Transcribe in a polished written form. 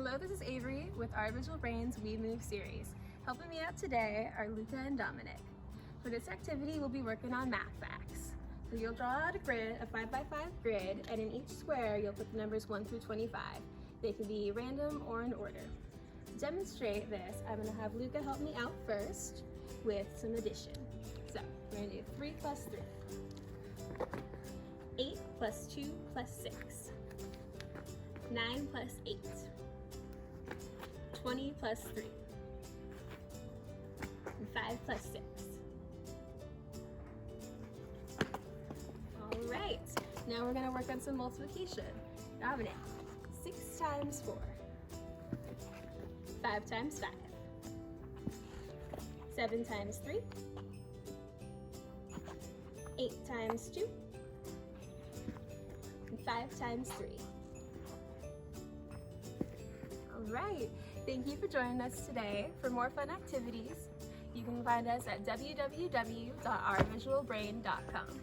Hello, this is Avery with Our Visual Brains We Move series. Helping me out today are Luca and Dominic. For this activity, we'll be working on math facts. So you'll draw out a grid, a 5x5 grid, and in each square, you'll put the numbers 1 through 25. They can be random or in order. To demonstrate this, I'm gonna have Luca help me out first with some addition. So we're gonna do 3 plus 3. 8 plus 2 plus 6. 9 plus 8. 20 plus 3. And 5 plus 6. All right, now we're gonna work on some multiplication. Dominic, 6 times 4. 5 times 5. 7 times 3. 8 times 2. And 5 times 3. All right, thank you for joining us today. For more fun activities, you can find us at www.ourvisualbrain.com.